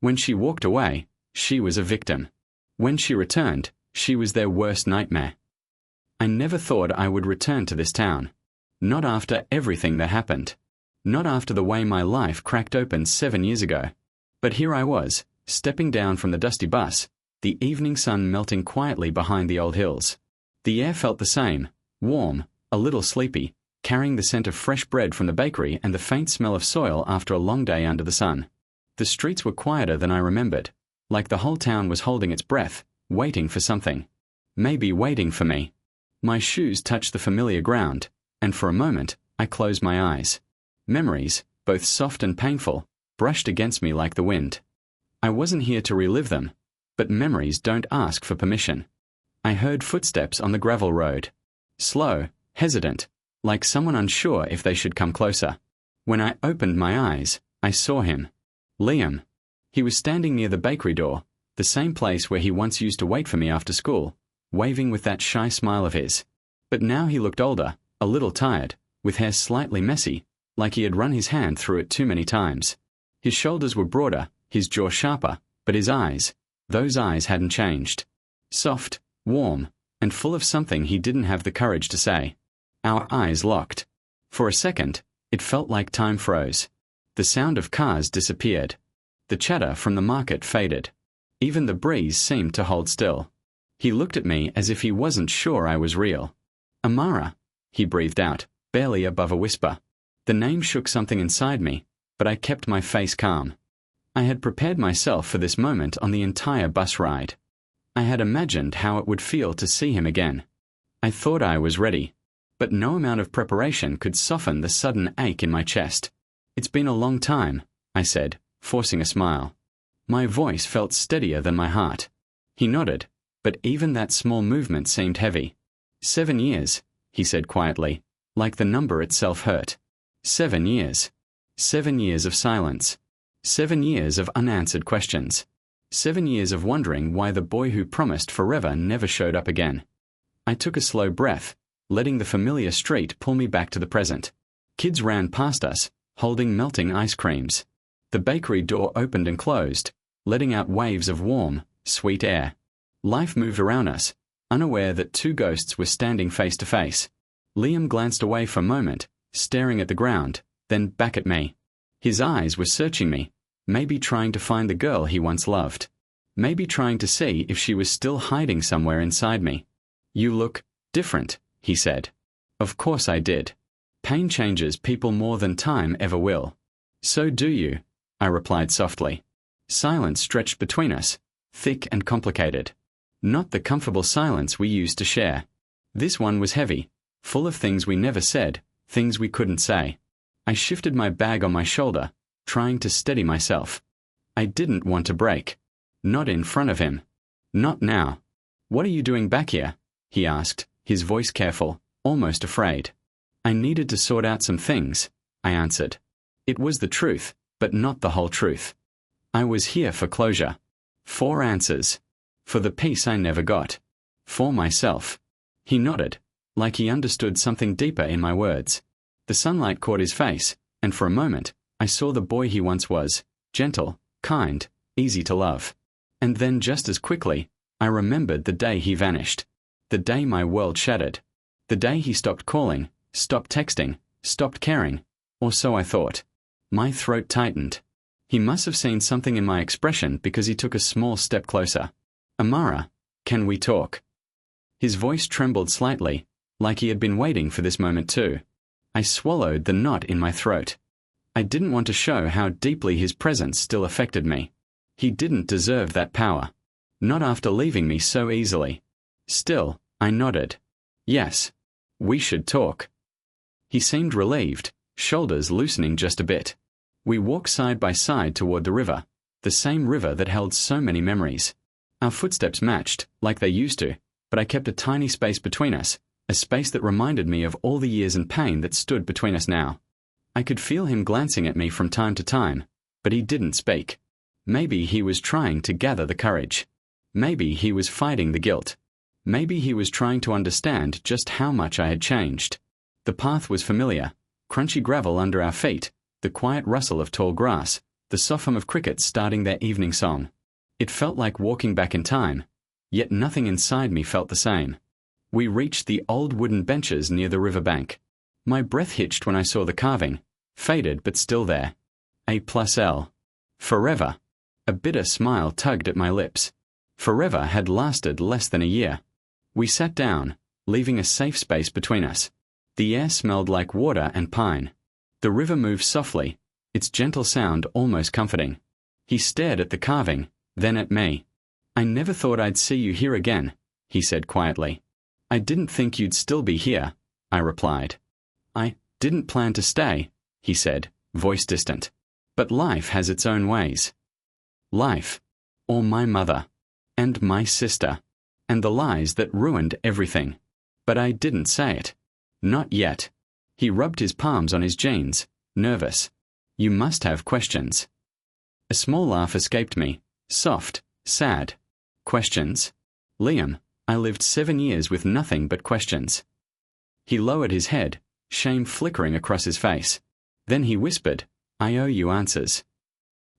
When she walked away, she was a victim. When she returned, she was their worst nightmare. I never thought I would return to this town. Not after everything that happened. Not after the way my life cracked open 7 years ago. But here I was, stepping down from the dusty bus, the evening sun melting quietly behind the old hills. The air felt the same, warm, a little sleepy, carrying the scent of fresh bread from the bakery and the faint smell of soil after a long day under the sun. The streets were quieter than I remembered, like the whole town was holding its breath, waiting for something. Maybe waiting for me. My shoes touched the familiar ground, and for a moment, I closed my eyes. Memories, both soft and painful, brushed against me like the wind. I wasn't here to relive them, but memories don't ask for permission. I heard footsteps on the gravel road. Slow, hesitant, like someone unsure if they should come closer. When I opened my eyes, I saw him. Liam. He was standing near the bakery door, the same place where he once used to wait for me after school, waving with that shy smile of his. But now he looked older, a little tired, with hair slightly messy, like he had run his hand through it too many times. His shoulders were broader, his jaw sharper, but his eyes, those eyes hadn't changed. Soft, warm, and full of something he didn't have the courage to say. Our eyes locked. For a second, it felt like time froze. The sound of cars disappeared. The chatter from the market faded. Even the breeze seemed to hold still. He looked at me as if he wasn't sure I was real. Amara, he breathed out, barely above a whisper. The name shook something inside me, but I kept my face calm. I had prepared myself for this moment on the entire bus ride. I had imagined how it would feel to see him again. I thought I was ready, but no amount of preparation could soften the sudden ache in my chest. "It's been a long time," I said, forcing a smile. My voice felt steadier than my heart. He nodded, but even that small movement seemed heavy. 7 years, he said quietly, like the number itself hurt. 7 years. 7 years of silence. 7 years of unanswered questions. 7 years of wondering why the boy who promised forever never showed up again. I took a slow breath, letting the familiar street pull me back to the present. Kids ran past us, holding melting ice creams. The bakery door opened and closed, letting out waves of warm, sweet air. Life moved around us, unaware that two ghosts were standing face to face. Liam glanced away for a moment, staring at the ground, then back at me. His eyes were searching me, maybe trying to find the girl he once loved. Maybe trying to see if she was still hiding somewhere inside me. "You look different," he said. Of course I did. Pain changes people more than time ever will. "So do you," I replied softly. Silence stretched between us, thick and complicated. Not the comfortable silence we used to share. This one was heavy, full of things we never said, things we couldn't say. I shifted my bag on my shoulder, trying to steady myself. I didn't want to break. Not in front of him. Not now. "What are you doing back here?" he asked, his voice careful, almost afraid. "I needed to sort out some things," I answered. It was the truth, but not the whole truth. I was here for closure. 4 answers. For the peace I never got. For myself. He nodded, like he understood something deeper in my words. The sunlight caught his face, and for a moment, I saw the boy he once was, gentle, kind, easy to love. And then just as quickly, I remembered the day he vanished. The day my world shattered. The day he stopped calling, stopped texting, stopped caring, or so I thought. My throat tightened. He must have seen something in my expression because he took a small step closer. "Amara, can we talk?" His voice trembled slightly, like he had been waiting for this moment too. I swallowed the knot in my throat. I didn't want to show how deeply his presence still affected me. He didn't deserve that power. Not after leaving me so easily. Still, I nodded. "Yes. We should talk." He seemed relieved, shoulders loosening just a bit. We walked side by side toward the river, the same river that held so many memories. Our footsteps matched, like they used to, but I kept a tiny space between us, a space that reminded me of all the years and pain that stood between us now. I could feel him glancing at me from time to time, but he didn't speak. Maybe he was trying to gather the courage. Maybe he was fighting the guilt. Maybe he was trying to understand just how much I had changed. The path was familiar, crunchy gravel under our feet, the quiet rustle of tall grass, the soft hum of crickets starting their evening song. It felt like walking back in time, yet nothing inside me felt the same. We reached the old wooden benches near the riverbank. My breath hitched when I saw the carving, faded but still there. A+L. Forever. A bitter smile tugged at my lips. Forever had lasted less than a year. We sat down, leaving a safe space between us. The air smelled like water and pine. The river moved softly, its gentle sound almost comforting. He stared at the carving, then at me. "I never thought I'd see you here again," he said quietly. "I didn't think you'd still be here," I replied. "I didn't plan to stay," he said, voice distant. "But life has its own ways." Life, or my mother, and my sister, and the lies that ruined everything. But I didn't say it. Not yet. He rubbed his palms on his jeans, nervous. "You must have questions." A small laugh escaped me, soft, sad. "Questions? Liam, I lived 7 years with nothing but questions." He lowered his head, shame flickering across his face. Then he whispered, "I owe you answers."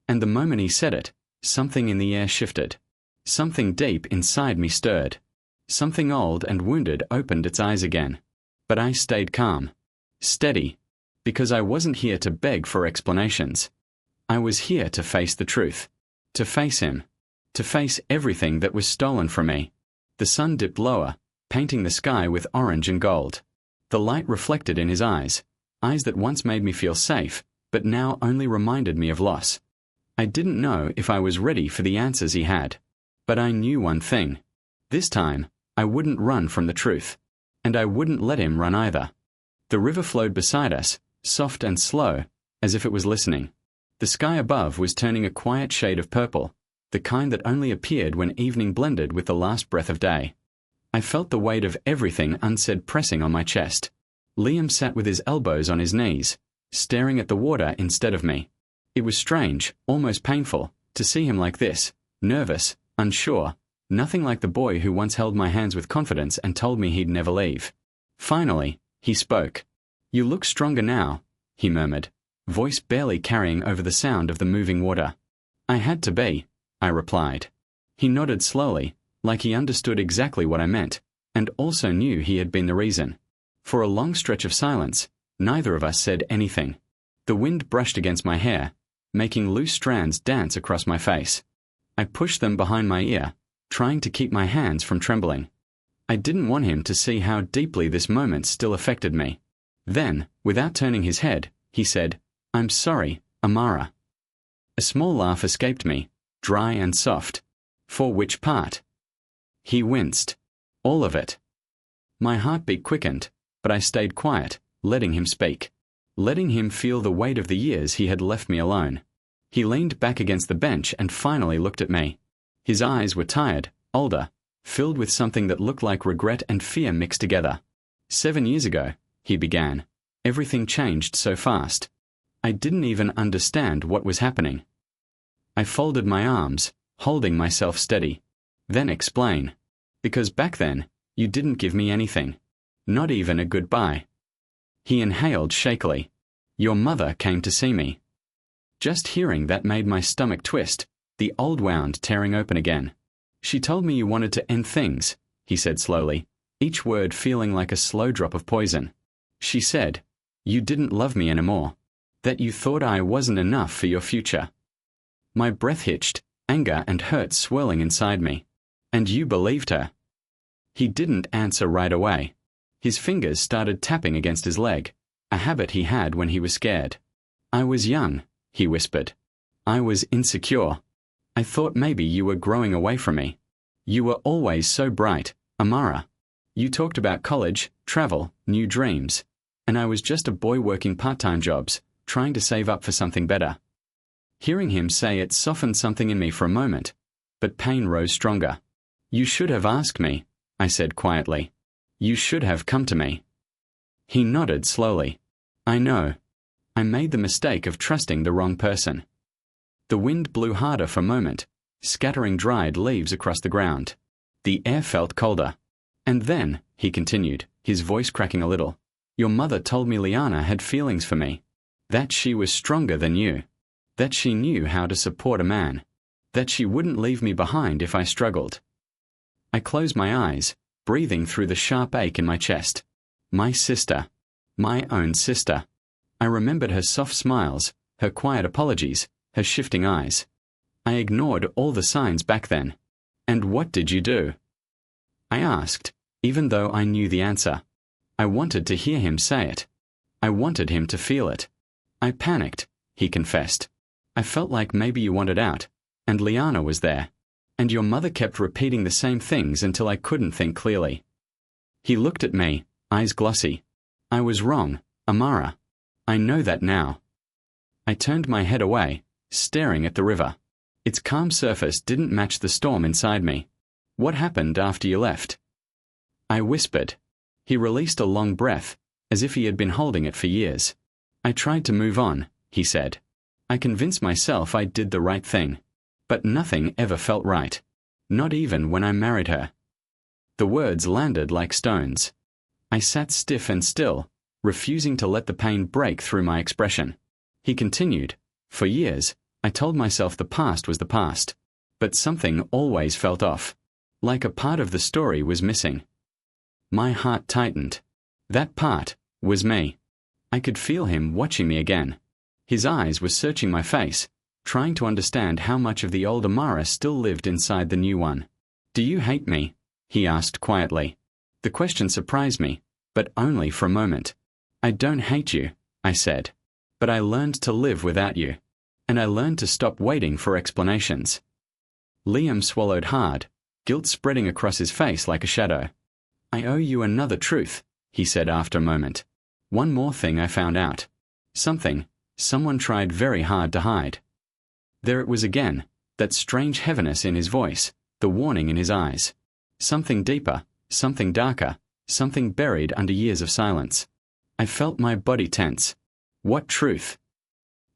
And the moment he said it, something in the air shifted. Something deep inside me stirred. Something old and wounded opened its eyes again. But I stayed calm, steady, because I wasn't here to beg for explanations. I was here to face the truth, to face him, to face everything that was stolen from me. The sun dipped lower, painting the sky with orange and gold. The light reflected in his eyes that once made me feel safe, but now only reminded me of loss. I didn't know if I was ready for the answers he had. But I knew one thing. This time, I wouldn't run from the truth. And I wouldn't let him run either. The river flowed beside us, soft and slow, as if it was listening. The sky above was turning a quiet shade of purple, the kind that only appeared when evening blended with the last breath of day. I felt the weight of everything unsaid pressing on my chest. Liam sat with his elbows on his knees, staring at the water instead of me. It was strange, almost painful, to see him like this, nervous, unsure, nothing like the boy who once held my hands with confidence and told me he'd never leave. Finally, he spoke. "You look stronger now," he murmured, voice barely carrying over the sound of the moving water. "I had to be," I replied. He nodded slowly, like he understood exactly what I meant, and also knew he had been the reason. For a long stretch of silence, neither of us said anything. The wind brushed against my hair, making loose strands dance across my face. I pushed them behind my ear, trying to keep my hands from trembling. I didn't want him to see how deeply this moment still affected me. Then, without turning his head, he said, "I'm sorry, Amara." A small laugh escaped me, dry and soft. "For which part?" He winced. "All of it." My heartbeat quickened, but I stayed quiet, letting him speak. Letting him feel the weight of the years he had left me alone. He leaned back against the bench and finally looked at me. His eyes were tired, older, filled with something that looked like regret and fear mixed together. "7 years ago," he began, "everything changed so fast. I didn't even understand what was happening." I folded my arms, holding myself steady. "Then explain. Because back then, you didn't give me anything. Not even a goodbye." He inhaled shakily. "Your mother came to see me." Just hearing that made my stomach twist, the old wound tearing open again. "She told me you wanted to end things," he said slowly, each word feeling like a slow drop of poison. "She said, you didn't love me anymore. That you thought I wasn't enough for your future." My breath hitched, anger and hurt swirling inside me. "And you believed her?" He didn't answer right away. His fingers started tapping against his leg, a habit he had when he was scared. "I was young," he whispered. "I was insecure. I thought maybe you were growing away from me. You were always so bright, Amara. You talked about college, travel, new dreams. And I was just a boy working part-time jobs, trying to save up for something better." Hearing him say it softened something in me for a moment, but pain rose stronger. "You should have asked me," I said quietly. "You should have come to me." He nodded slowly. "I know. I made the mistake of trusting the wrong person." The wind blew harder for a moment, scattering dried leaves across the ground. The air felt colder. "And then," he continued, his voice cracking a little, "your mother told me Liana had feelings for me. That she was stronger than you. That she knew how to support a man. That she wouldn't leave me behind if I struggled. I closed my eyes, breathing through the sharp ache in my chest. My sister. My own sister. I remembered her soft smiles, her quiet apologies, her shifting eyes. I ignored all the signs back then. "And what did you do?" I asked, even though I knew the answer. I wanted to hear him say it. I wanted him to feel it. "I panicked," he confessed. "I felt like maybe you wanted out, and Liana was there. And your mother kept repeating the same things until I couldn't think clearly." He looked at me, eyes glossy. "I was wrong, Amara. I know that now." I turned my head away, staring at the river. Its calm surface didn't match the storm inside me. "What happened after you left?" I whispered. He released a long breath, as if he had been holding it for years. "I tried to move on," he said. "I convinced myself I did the right thing. But nothing ever felt right. Not even when I married her." The words landed like stones. I sat stiff and still, refusing to let the pain break through my expression. He continued, "For years, I told myself the past was the past. But something always felt off. Like a part of the story was missing." My heart tightened. That part was me. I could feel him watching me again. His eyes were searching my face, trying to understand how much of the old Amara still lived inside the new one. "Do you hate me?" he asked quietly. The question surprised me, but only for a moment. "I don't hate you," I said. "But I learned to live without you. And I learned to stop waiting for explanations." Liam swallowed hard, guilt spreading across his face like a shadow. "I owe you another truth," he said after a moment. "One more thing I found out. Something someone tried very hard to hide." There it was again, that strange heaviness in his voice, the warning in his eyes. Something deeper, something darker, something buried under years of silence. I felt my body tense. What truth?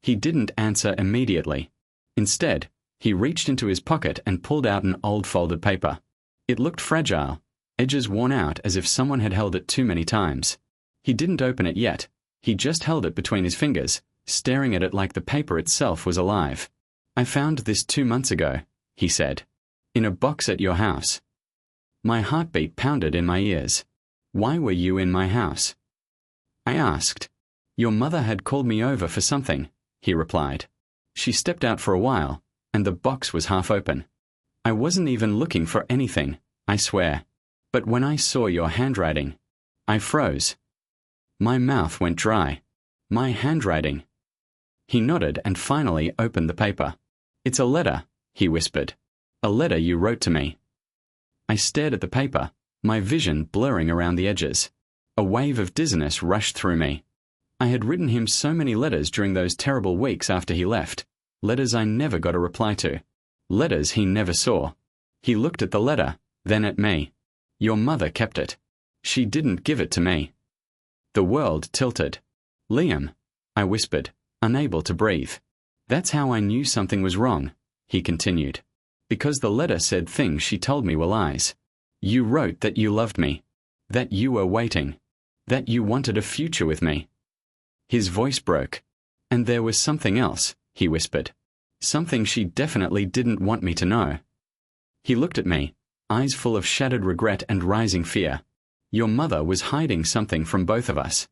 He didn't answer immediately. Instead, he reached into his pocket and pulled out an old folded paper. It looked fragile, edges worn out as if someone had held it too many times. He didn't open it yet. He just held it between his fingers, staring at it like the paper itself was alive. "I found this 2 months ago," he said. "In a box at your house." My heartbeat pounded in my ears. "Why were you in my house?" I asked. "Your mother had called me over for something," he replied. "She stepped out for a while, and the box was half open. I wasn't even looking for anything, I swear. But when I saw your handwriting, I froze. My mouth went dry. My handwriting." He nodded and finally opened the paper. "It's a letter," he whispered. "A letter you wrote to me." I stared at the paper, my vision blurring around the edges. A wave of dizziness rushed through me. I had written him so many letters during those terrible weeks after he left. Letters I never got a reply to. Letters he never saw. He looked at the letter, then at me. "Your mother kept it. She didn't give it to me." The world tilted. "Liam," I whispered, unable to breathe. "That's how I knew something was wrong," he continued. "Because the letter said things she told me were lies. You wrote that you loved me. That you were waiting. That you wanted a future with me." His voice broke. "And there was something else," he whispered. "Something she definitely didn't want me to know." He looked at me, eyes full of shattered regret and rising fear. "Your mother was hiding something from both of us."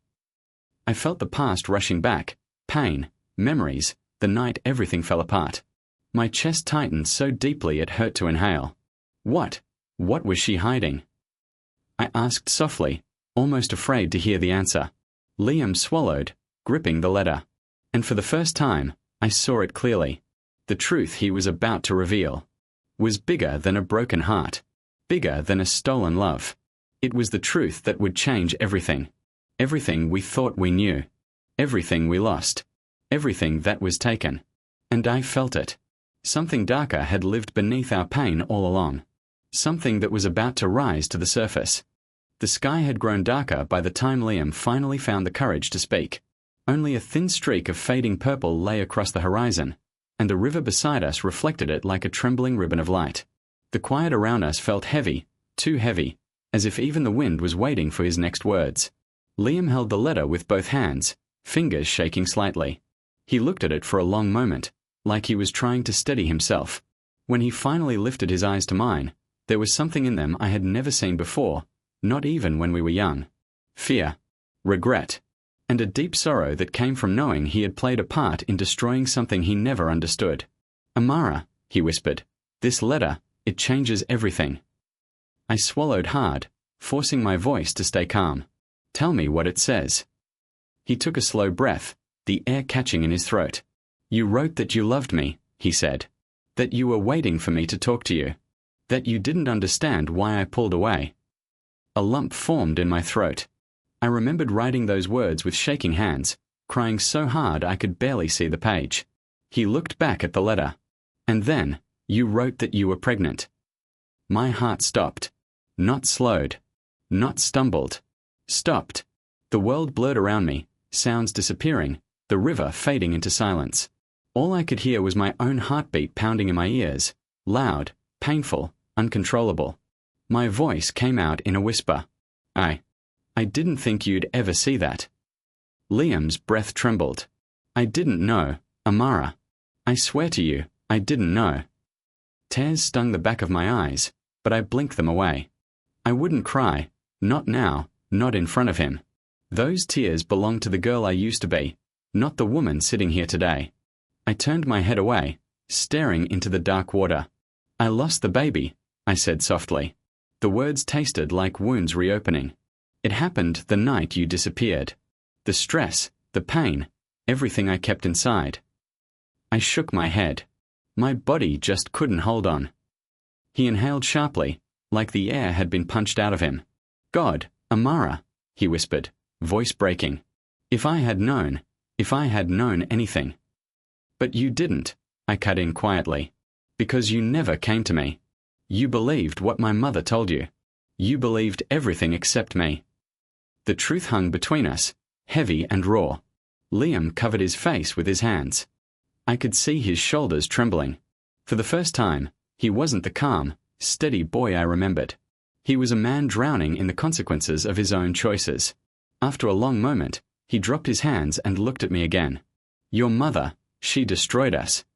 I felt the past rushing back, pain, memories, the night everything fell apart. My chest tightened so deeply it hurt to inhale. What was she hiding? I asked softly, almost afraid to hear the answer. Liam swallowed, gripping the letter. And for the first time, I saw it clearly. The truth he was about to reveal was bigger than a broken heart, bigger than a stolen love. It was the truth that would change everything. Everything we thought we knew. Everything we lost. Everything that was taken. And I felt it. Something darker had lived beneath our pain all along. Something that was about to rise to the surface. The sky had grown darker by the time Liam finally found the courage to speak. Only a thin streak of fading purple lay across the horizon, and the river beside us reflected it like a trembling ribbon of light. The quiet around us felt heavy, too heavy, as if even the wind was waiting for his next words. Liam held the letter with both hands, fingers shaking slightly. He looked at it for a long moment, like he was trying to steady himself. When he finally lifted his eyes to mine, there was something in them I had never seen before, not even when we were young. Fear, regret, and a deep sorrow that came from knowing he had played a part in destroying something he never understood. "Amara," he whispered, "this letter, it changes everything." I swallowed hard, forcing my voice to stay calm. "Tell me what it says." He took a slow breath, the air catching in his throat. "You wrote that you loved me," he said. "That you were waiting for me to talk to you. That you didn't understand why I pulled away." A lump formed in my throat. I remembered writing those words with shaking hands, crying so hard I could barely see the page. He looked back at the letter. "And then, you wrote that you were pregnant." My heart stopped. Not slowed. Not stumbled. Stopped. The world blurred around me, sounds disappearing, the river fading into silence. All I could hear was my own heartbeat pounding in my ears, loud, painful, uncontrollable. My voice came out in a whisper. I didn't think you'd ever see that." Liam's breath trembled. "I didn't know, Amara. I swear to you, I didn't know." Tears stung the back of my eyes, but I blinked them away. I wouldn't cry, not now, not in front of him. Those tears belonged to the girl I used to be, not the woman sitting here today. I turned my head away, staring into the dark water. "I lost the baby," I said softly. The words tasted like wounds reopening. "It happened the night you disappeared. The stress, the pain, everything I kept inside." I shook my head. My body just couldn't hold on. He inhaled sharply, like the air had been punched out of him. "God, Amara," he whispered, voice breaking. If I had known anything." "But you didn't," I cut in quietly. "Because you never came to me. You believed what my mother told you. You believed everything except me." The truth hung between us, heavy and raw. Liam covered his face with his hands. I could see his shoulders trembling. For the first time, he wasn't the calm, steady boy I remembered. He was a man drowning in the consequences of his own choices. After a long moment, he dropped his hands and looked at me again. "Your mother, she destroyed us."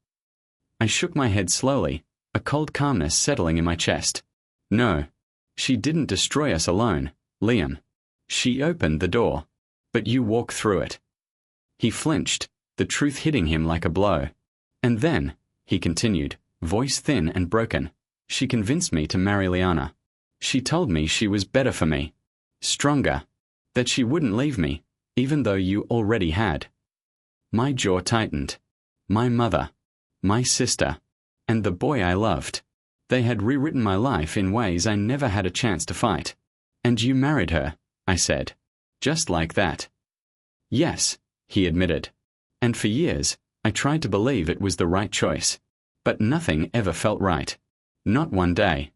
I shook my head slowly, a cold calmness settling in my chest. "No, she didn't destroy us alone, Liam. She opened the door, but you walked through it." He flinched, the truth hitting him like a blow. "And then," he continued, voice thin and broken, "she convinced me to marry Liana. She told me she was better for me, stronger, that she wouldn't leave me, even though you already had." My jaw tightened. My mother, my sister, and the boy I loved. They had rewritten my life in ways I never had a chance to fight. "And you married her," I said. "Just like that." "Yes," he admitted. "And for years, I tried to believe it was the right choice. But nothing ever felt right. Not one day."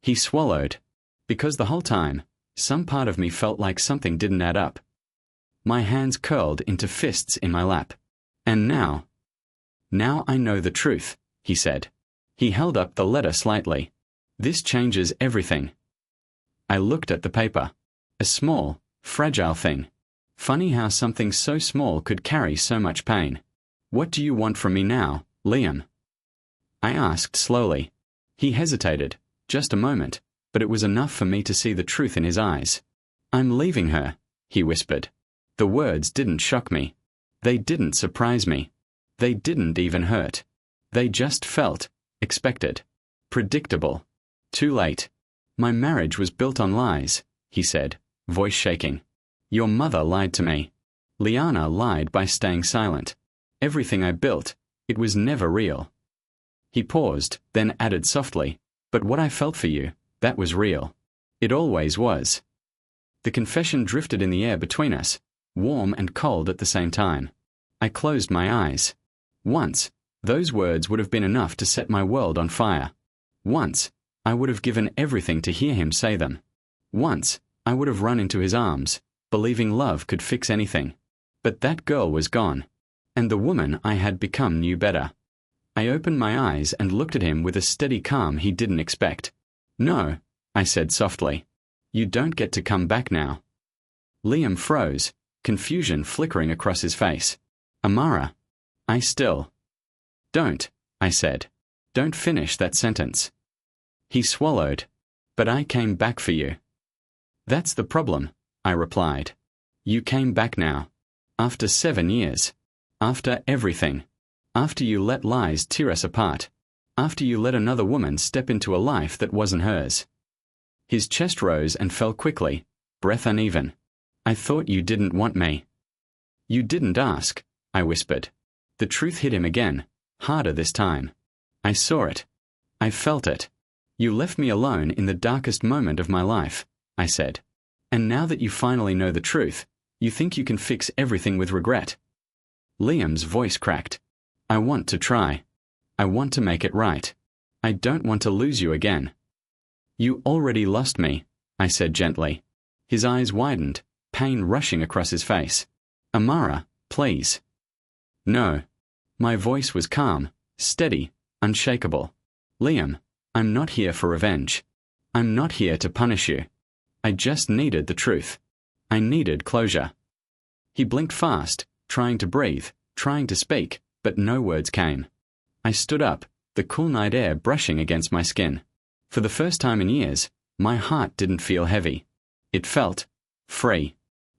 He swallowed. Because the whole time, some part of me felt like something didn't add up. My hands curled into fists in my lap. "And now I know the truth," he said. He held up the letter slightly. "This changes everything." I looked at the paper. A small, fragile thing. Funny how something so small could carry so much pain. "What do you want from me now, Liam?" I asked slowly. He hesitated, just a moment, but it was enough for me to see the truth in his eyes. "I'm leaving her," he whispered. The words didn't shock me. They didn't surprise me. They didn't even hurt. They just felt expected, predictable. Too late. "My marriage was built on lies," he said, voice shaking. "Your mother lied to me. Liana lied by staying silent. Everything I built, it was never real." He paused, then added softly, "But what I felt for you, that was real. It always was." The confession drifted in the air between us, warm and cold at the same time. I closed my eyes. Once, those words would have been enough to set my world on fire. Once, I would have given everything to hear him say them. Once, I would have run into his arms, believing love could fix anything. But that girl was gone, and the woman I had become knew better. I opened my eyes and looked at him with a steady calm he didn't expect. "No," I said softly. "You don't get to come back now." Liam froze, confusion flickering across his face. "Amara, I still..." Don't, I said. Don't finish that sentence. He swallowed. But I came back for you. That's the problem, I replied. You came back now. After 7 years. After everything. After you let lies tear us apart. After you let another woman step into a life that wasn't hers. His chest rose and fell quickly, breath uneven. I thought you didn't want me. You didn't ask, I whispered. The truth hit him again, harder this time. I saw it. I felt it. You left me alone in the darkest moment of my life, I said. And now that you finally know the truth, you think you can fix everything with regret. Liam's voice cracked. I want to try. I want to make it right. I don't want to lose you again. You already lost me, I said gently. His eyes widened, pain rushing across his face. Amara, please. No. My voice was calm, steady, unshakable. Liam, I'm not here for revenge. I'm not here to punish you. I just needed the truth. I needed closure. He blinked fast, trying to breathe, trying to speak, but no words came. I stood up, the cool night air brushing against my skin. For the first time in years, my heart didn't feel heavy. It felt free.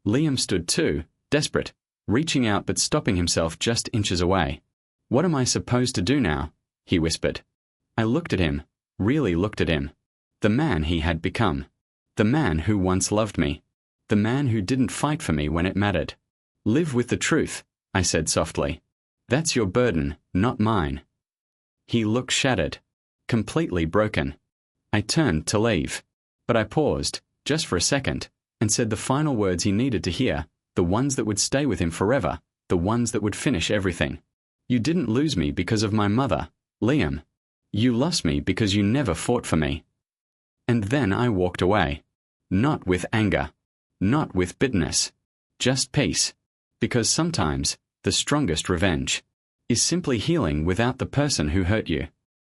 Liam stood too, desperate, reaching out but stopping himself just inches away. What am I supposed to do now? He whispered. I looked at him, really looked at him. The man he had become. The man who once loved me. The man who didn't fight for me when it mattered. Live with the truth, I said softly. That's your burden, not mine. He looked shattered, completely broken. I turned to leave, but I paused, just for a second, and said the final words he needed to hear, the ones that would stay with him forever, the ones that would finish everything. You didn't lose me because of my mother, Liam. You lost me because you never fought for me. And then I walked away. Not with anger. Not with bitterness. Just peace. Because sometimes, the strongest revenge is simply healing without the person who hurt you.